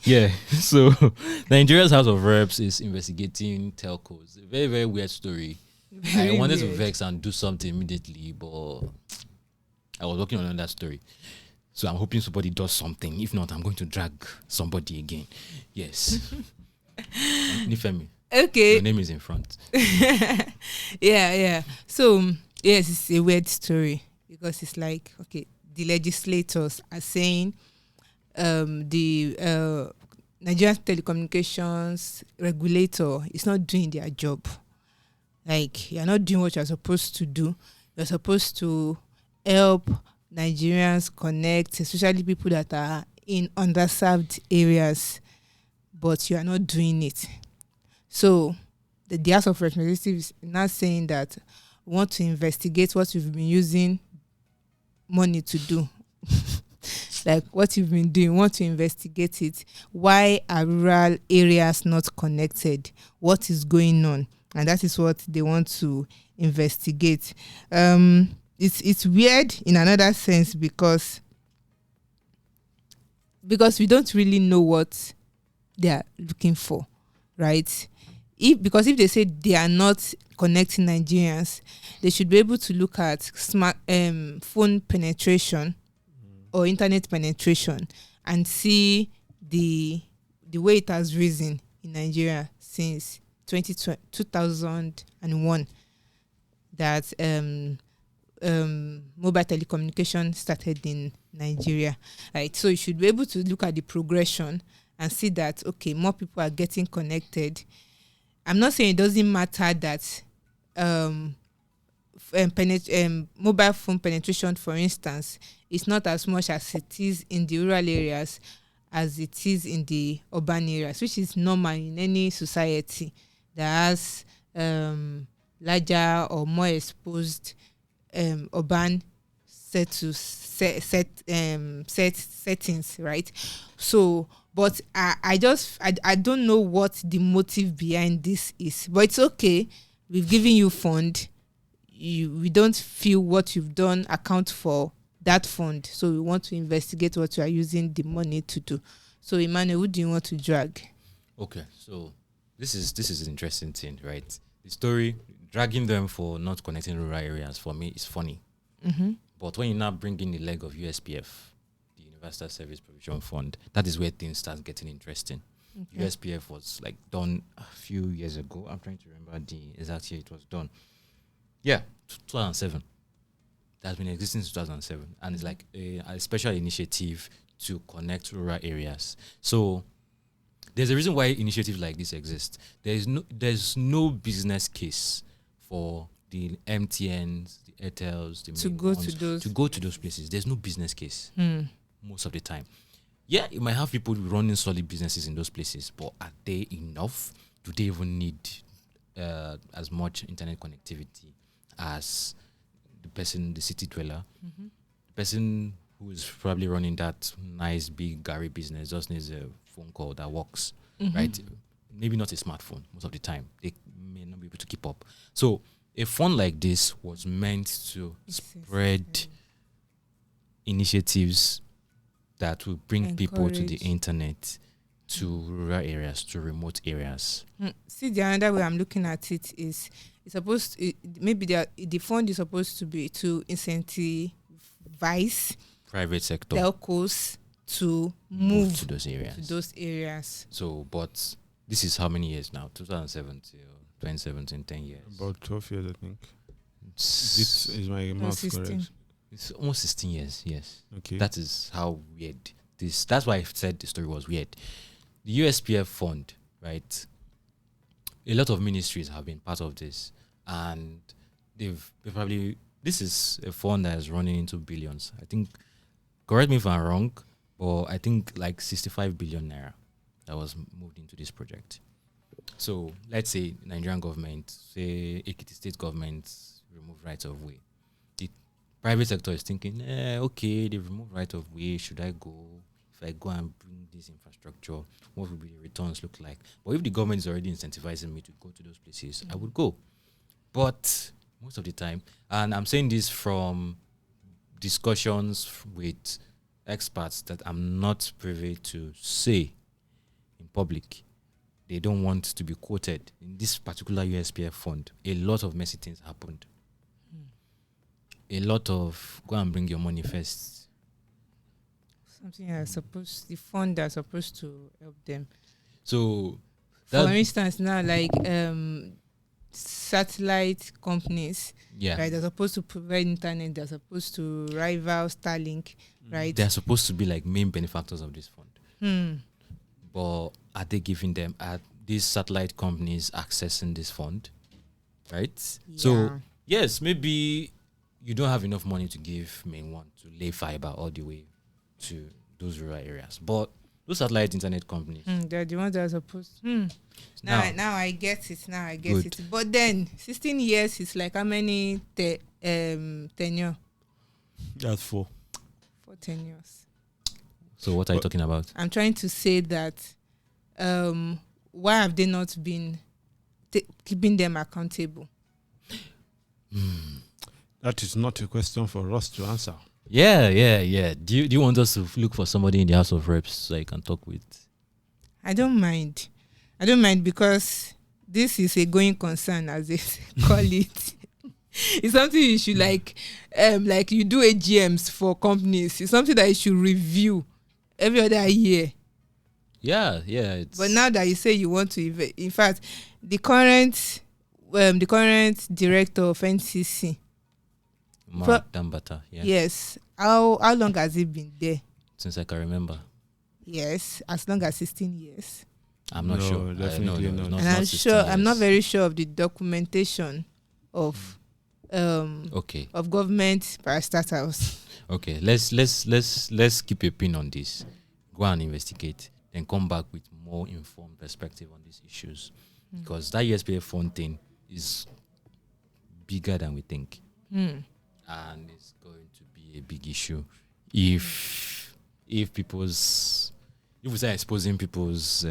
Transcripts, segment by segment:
Yeah. So Nigeria's House of Reps is investigating telcos. A very, very weird story. I Very wanted to weird. vex and do something immediately, but I was working on another story. So I'm hoping somebody does something. If not, I'm going to drag somebody again. Yes. Nifemi, your Okay. name is in front. Yeah. So yes, it's a weird story because it's like, okay, the legislators are saying the Nigerian telecommunications regulator is not doing their job. Like, you're not doing what you're supposed to do. You're supposed to help Nigerians connect, especially people that are in underserved areas, but you are not doing it. So the House of Representatives is now saying that we want to investigate what you've been using money to do. Like what you've been doing, want to investigate it. Why are rural areas not connected? What is going on? And that is what they want to investigate. It's weird in another sense because we don't really know what they are looking for, right? Because if they say they are not connecting Nigerians, they should be able to look at smart phone penetration or internet penetration and see the way it has risen in Nigeria since 2001, that mobile telecommunication started in Nigeria, right? So you should be able to look at the progression and see that, okay, more people are getting connected. I'm not saying it doesn't matter that mobile phone penetration, for instance, is not as much as it is in the rural areas as it is in the urban areas, which is normal in any society that has larger or more exposed urban settings, right? So, but I don't know what the motive behind this is, but it's okay. We've given you fund. We don't feel what you've done account for that fund, so we want to investigate what you are using the money to do. So, Emmanuel, who do you want to drag? Okay, so this is an interesting thing, right? The story dragging them for not connecting rural areas for me is funny. Mm-hmm. But when you now bring in the leg of USPF, the Universal Service Provision Fund, that is where things start getting interesting. Okay. USPF was like done a few years ago. I'm trying to remember the exact year it was done. Yeah, 2007. That's been existing since 2007, and it's like a special initiative to connect rural areas. So there's a reason why initiatives like this exist. There's no business case for the MTNs, the Airtels, the To main go ones, to those. to go to those places. There's no business case most of the time. Yeah, you might have people running solid businesses in those places, but are they enough? Do they even need as much internet connectivity as the city dweller? Mm-hmm. The person who is probably running that nice big Gary business just needs a phone call that works, right? Maybe not a smartphone most of the time. They may not be able to keep up. So a fund like this was meant to spread initiatives that will bring people to the Encourage. internet, to rural areas, to remote areas. See, the another way I'm looking at it is it's supposed to, maybe the fund is supposed to be to incentivize Private sector telcos to move move to those areas. to those areas. So, but this is how many years now? 2007 till 2017, 10 years. About 12 years, I think. It's, Is my math 16. correct? it's almost 16 years, yes. Okay. That is how weird this. That's why I said the story was weird. The USPF fund, right? A lot of ministries have been part of this, and they've probably. This is a fund that is running into billions. I think. Correct me if I'm wrong, but I think like 65 billion naira that was moved into this project. So let's say Nigerian government, say Ekiti state government, remove right of way. The private sector is thinking, okay, they've removed right of way. Should I go? If I go and bring this infrastructure, what will be the returns look like? But if the government is already incentivizing me to go to those places, I would go. But most of the time, and I'm saying this from discussions with experts that I'm not privy to say, in public. They don't want to be quoted. In this particular USPF fund, a lot of messy things happened. A lot of go and bring your money first. Something that's supposed, the fund that's supposed to help them. So, For instance, now like satellite companies, yeah, right? They're supposed to provide internet. They're supposed to rival Starlink, right? they're supposed to be like main benefactors of this fund. But are they giving them, are these satellite companies accessing this fund? Right? Yeah. So, yes, maybe you don't have enough money to give main one to lay fiber all the way to those rural areas. But those satellite internet companies. They're the ones that are supposed to. Now I get it. Now I get Good. it. But then 16 years is like how many tenure? That's 4. 4 tenures. So what are you talking about? I'm trying to say that why have they not been keeping them accountable? That is not a question for us to answer. Yeah. Do you want us to look for somebody in the House of Reps so I can talk with? I don't mind. Because this is a going concern, as they call it. It's something you should like you do AGMs for companies. It's something that you should review every other year. Yeah. But now that you say you want to, in fact, the current director of NCC, Mark Dambata, yeah. yes, how long has he been there? Since I can remember. Yes, as long as 16 years. I'm not No, sure. definitely not. And I'm 16 sure I'm not years. very sure of the documentation of Okay. of government parastatals. Okay. Let's keep a pin on this. Go and investigate, then come back with more informed perspective on these issues. Because that USPF fund thing is bigger than we think. And it's going to be a big issue if we start exposing people's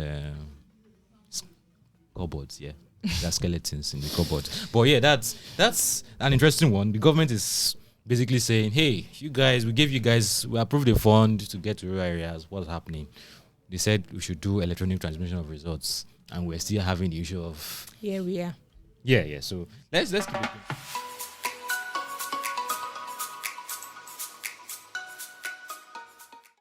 cupboards, yeah, there are skeletons in the cupboard. But yeah, that's an interesting one. The government is basically saying, hey, you guys, we approved the fund to get to rural areas. What's happening? They said we should do electronic transmission of results, and we're still having the issue of Here we are. yeah. So let's keep it.